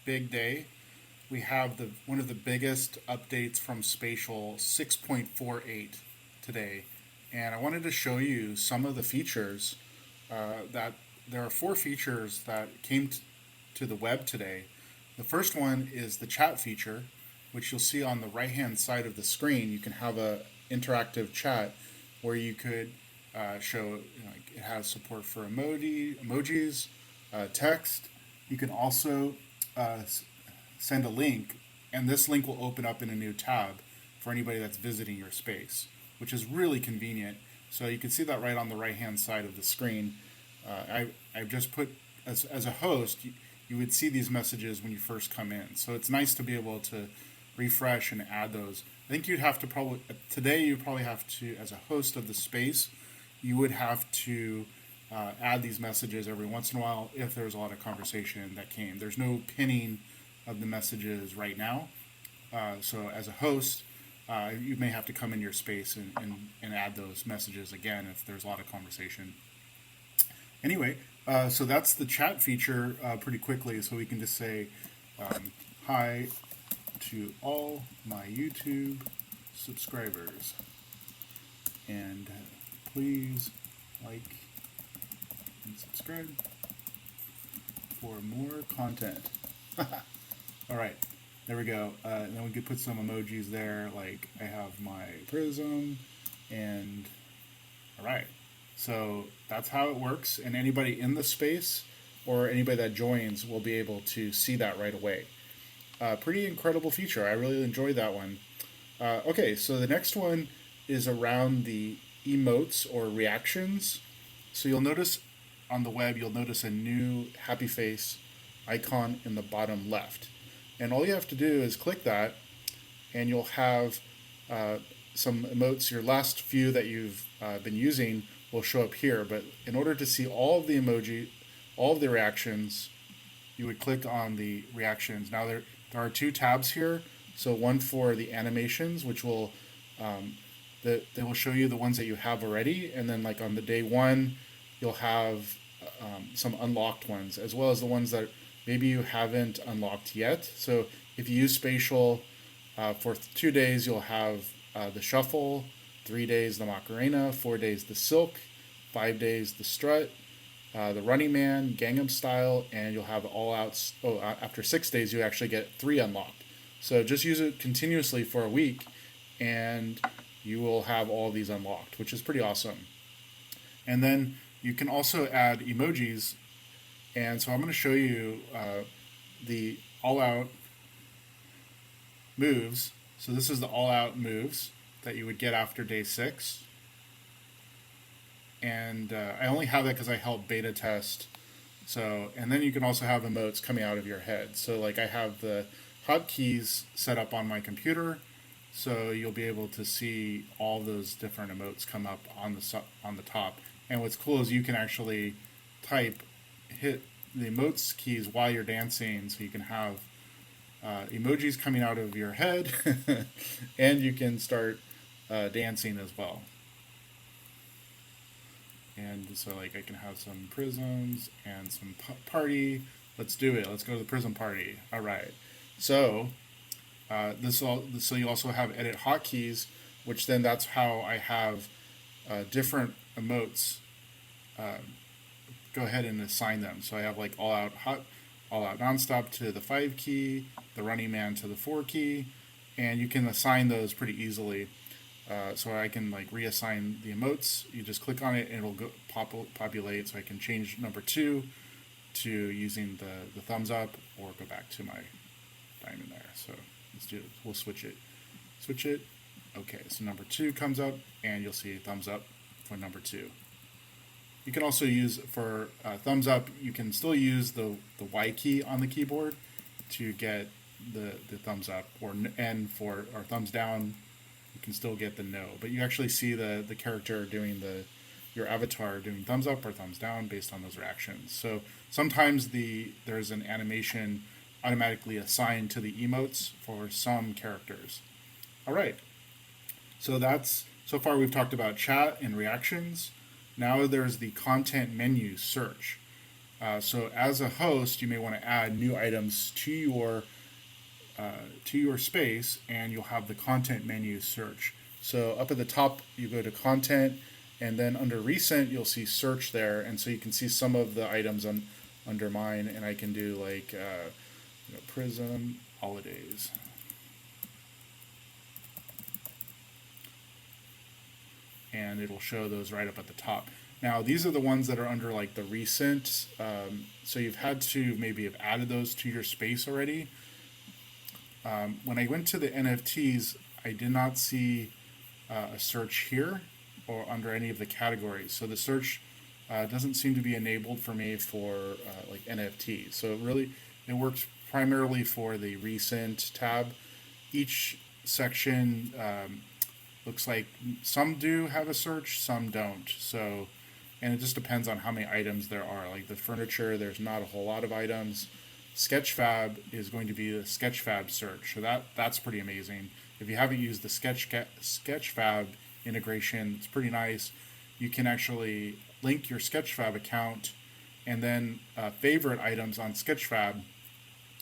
big day. We have one of the biggest updates from Spatial 6.48 today, and I wanted to show you some of the features that there are four features that came to the web today. The first one is the chat feature, which you'll see on the right hand side of the screen. You can have a interactive chat where you could show, like it has support for emojis, text. You can also uh, send a link, and this link will open up in a new tab for anybody that's visiting your space, which is really convenient. So you can see that right on the right hand side of the screen. I've just put, as a host, you would see these messages when you first come in. So it's nice to be able to refresh and add those. I think you'd have to probably, today you probably have to, as a host of the space, you would have to add these messages every once in a while if there's a lot of conversation that came. There's no pinning of the messages right now. So as a host, you may have to come in your space and add those messages again if there's a lot of conversation. Anyway, so that's the chat feature pretty quickly. So we can just say, hi to all my YouTube subscribers, and please like and subscribe for more content. All right, there we go. And then we could put some emojis there, like I have my prism, and all right. So that's how it works, and anybody in the space or anybody that joins will be able to see that right away. Pretty incredible feature. I really enjoyed that one. Okay, so the next one is around the emotes or reactions. So you'll notice on the web, you'll notice a new happy face icon in the bottom left. And all you have to do is click that, and you'll have some emotes. Your last few that you've been using will show up here. But in order to see all of the emoji, all of the reactions, you would click on the reactions. Now there are two tabs here. So one for the animations, which will they will show you the ones that you have already, and then like on the day one, you'll have some unlocked ones, as well as the ones that maybe you haven't unlocked yet. So if you use Spatial for 2 days, you'll have the Shuffle, 3 days the Macarena, 4 days the Silk, 5 days the Strut, the Running Man, Gangnam Style, and you'll have all outs. Oh, after 6 days, you actually get 3 unlocked. So just use it continuously for a week, and you will have all these unlocked, which is pretty awesome. And then you can also add emojis. And so I'm going to show you the all-out moves. So this is the all-out moves that you would get after day 6. And I only have that because I helped beta test. So, and then you can also have emotes coming out of your head. So like I have the hotkeys set up on my computer, so you'll be able to see all those different emotes come up on the top. And what's cool is you can actually hit the emotes keys while you're dancing, so you can have emojis coming out of your head, and you can start dancing as well. And so like I can have some prisms and some party. Let's do it. Let's go to the prism party. All right. So so you also have edit hotkeys, which then that's how I have different emotes. Go ahead and assign them. So I have like all out nonstop to the 5 key, the Running Man to the 4 key, and you can assign those pretty easily. So I can like reassign the emotes. You just click on it and it'll go populate. So I can change number 2 to using the thumbs up, or go back to my diamond there. So let's do it. We'll switch it. Okay, so number 2 comes up, and you'll see thumbs up for number 2. You can also use for thumbs up. You can still use the Y key on the keyboard to get the thumbs up, and for our thumbs down, you can still get the no. But you actually see the character doing your avatar doing thumbs up or thumbs down based on those reactions. So sometimes there's an animation automatically assigned to the emotes for some characters. All right. So far we've talked about chat and reactions. Now there's the content menu search. So as a host, you may want to add new items to your space, and you'll have the content menu search. So up at the top, you go to content, and then under recent, you'll see search there, and so you can see some of the items under mine, and I can do like Prism holidays, and it'll show those right up at the top. Now these are the ones that are under like the recent. So you've had to maybe have added those to your space already. When I went to the NFTs, I did not see a search here or under any of the categories. So the search doesn't seem to be enabled for me for like NFTs. So it works primarily for the recent tab. Each section looks like some do have a search, some don't. So, and it just depends on how many items there are. Like the furniture, there's not a whole lot of items. Sketchfab is going to be the Sketchfab search, so that's pretty amazing. If you haven't used the Sketchfab integration, it's pretty nice. You can actually link your Sketchfab account and then favorite items on Sketchfab,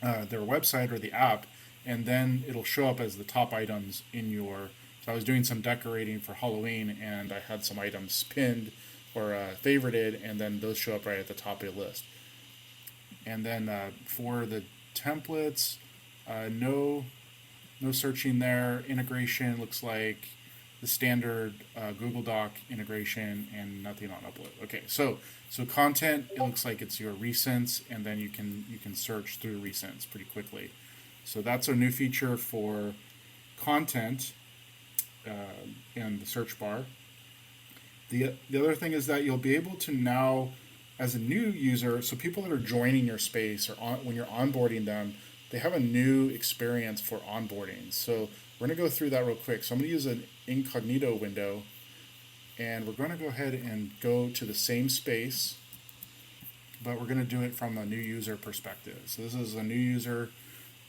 their website or the app, and then it'll show up as the top items in your. So I was doing some decorating for Halloween, and I had some items pinned or favorited, and then those show up right at the top of the list. And then for the templates, no searching there. Integration looks like the standard Google Doc integration, and nothing on upload. Okay, so content, it looks like it's your recents, and then you can search through recents pretty quickly. So that's a new feature for content in the search bar. The other thing is that you'll be able to now, as a new user, so people that are joining your space or when you're onboarding them, they have a new experience for onboarding. So we're going to go through that real quick. So I'm going to use an incognito window, and we're going to go ahead and go to the same space, but we're going to do it from a new user perspective. So this is a new user.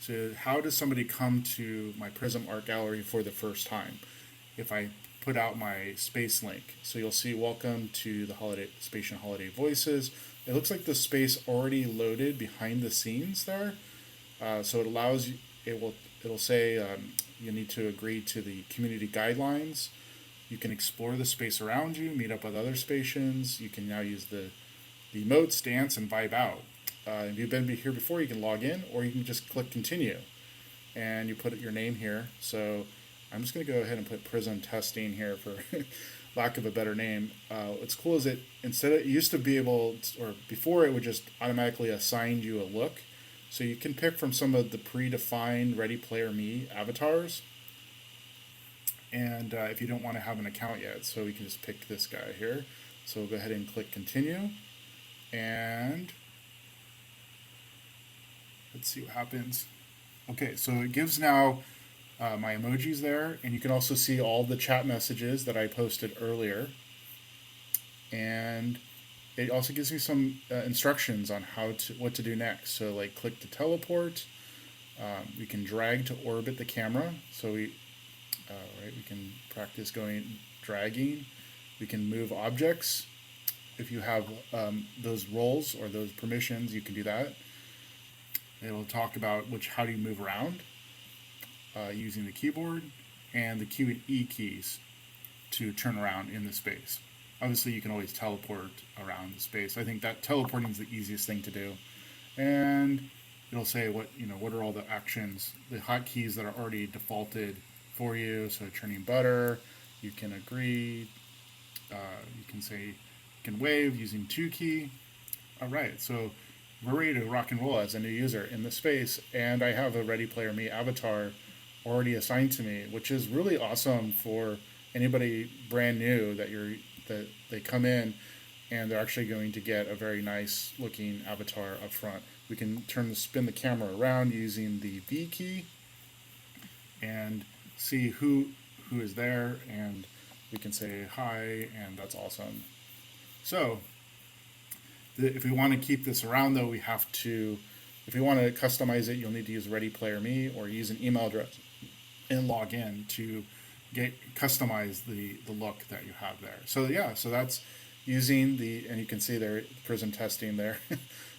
So how does somebody come to my Prism Art Gallery for the first time? If I put out my space link. So you'll see welcome to the Spatian Holiday Voices. It looks like the space already loaded behind the scenes there. So it allows you, it'll say you need to agree to the community guidelines. You can explore the space around you, meet up with other Spatians. You can now use the emotes, dance, and vibe out. If you've been here before, you can log in, or you can just click continue. And you put your name here. So I'm just going to go ahead and put Prism Testing here for lack of a better name. What's cool is it used to be able to, or before it would just automatically assign you a look. So you can pick from some of the predefined Ready Player Me avatars. And if you don't want to have an account yet, so we can just pick this guy here. So we'll go ahead and click continue. And let's see what happens. Okay, so it gives now my emojis there, and you can also see all the chat messages that I posted earlier. And it also gives me some instructions on what to do next. So like click to teleport. We can drag to orbit the camera. So we can practice dragging. We can move objects. If you have those roles or those permissions, you can do that. It'll talk about how do you move around using the keyboard, and the Q and E keys to turn around in the space. Obviously, you can always teleport around the space. I think that teleporting is the easiest thing to do. And it'll say what are all the actions, the hotkeys that are already defaulted for you. So turning butter, you can agree, you can wave using 2 key. All right, so we're ready to rock and roll as a new user in the space, and I have a Ready Player Me avatar already assigned to me, which is really awesome for anybody brand new that they come in and they're actually going to get a very nice looking avatar up front. We can spin the camera around using the V key and see who is there, and we can say hi, and that's awesome. So if we want to keep this around, though, if we want to customize it, you'll need to use Ready Player Me or use an email address and log in to customize the look that you have there. So yeah, so that's using the, and you can see there, Prism testing there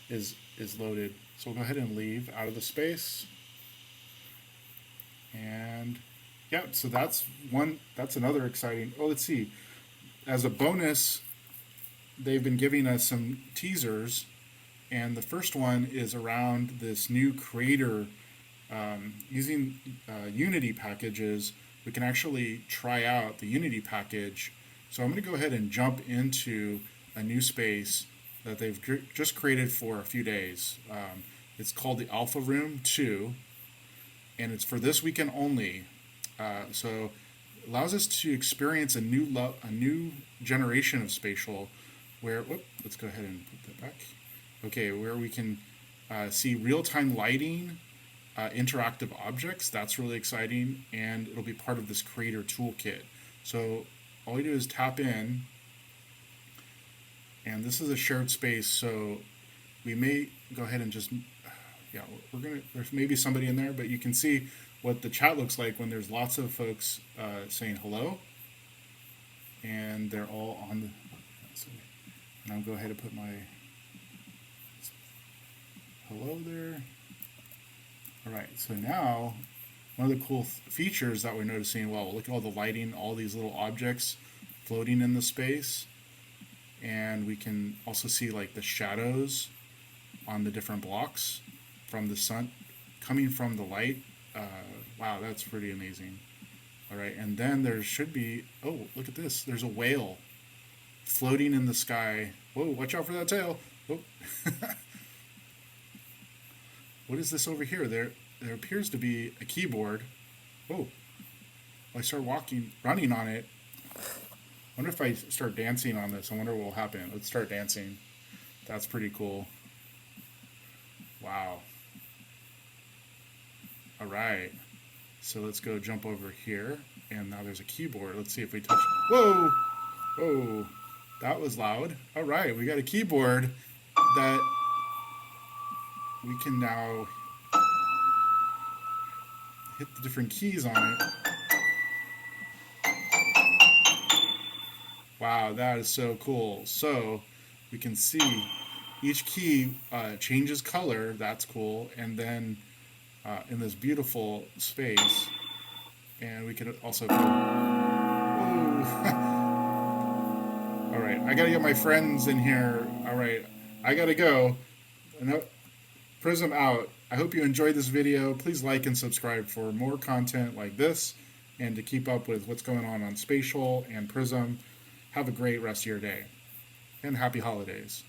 is loaded. So we'll go ahead and leave out of the space. And yeah, so that's another exciting, oh, let's see. As a bonus, they've been giving us some teasers, and the first one is around this new creator using Unity packages. We can actually try out the Unity package. So I'm going to go ahead and jump into a new space that they've just created for a few days. It's called the Alpha Room 2, and it's for this weekend only. So it allows us to experience a new generation of spatial, where let's go ahead and put that back. Okay, where we can see real-time lighting, interactive objects. That's really exciting, and it'll be part of this creator toolkit. So all you do is tap in, and this is a shared space, so we may go ahead and just, yeah, there's maybe somebody in there, but you can see what the chat looks like when there's lots of folks saying hello, and they're all on the, and I'll go ahead and put my hello there. All right, so now one of the cool features that we're noticing, well, look at all the lighting, all these little objects floating in the space, and we can also see like the shadows on the different blocks from the sun coming from the light. Wow, that's pretty amazing. All right, and then there should be, oh, look at this, there's a whale floating in the sky. Whoa, watch out for that tail. Whoa. What is this over here? There appears to be a keyboard. Whoa. I start running on it. I wonder if I start dancing on this. I wonder what will happen. Let's start dancing. That's pretty cool. Wow. All right. So let's go jump over here. And now there's a keyboard. Let's see if we touch. Whoa. Whoa. That was loud. All right. We got a keyboard that we can now hit the different keys on it. Wow, that is so cool. So we can see each key changes color. That's cool. And then in this beautiful space, and we can also go, whoa. All right, I gotta get my friends in here. All right, I gotta go. Prism out. I hope you enjoyed this video. Please like and subscribe for more content like this, and to keep up with what's going on Spatial and Prism. Have a great rest of your day, and happy holidays.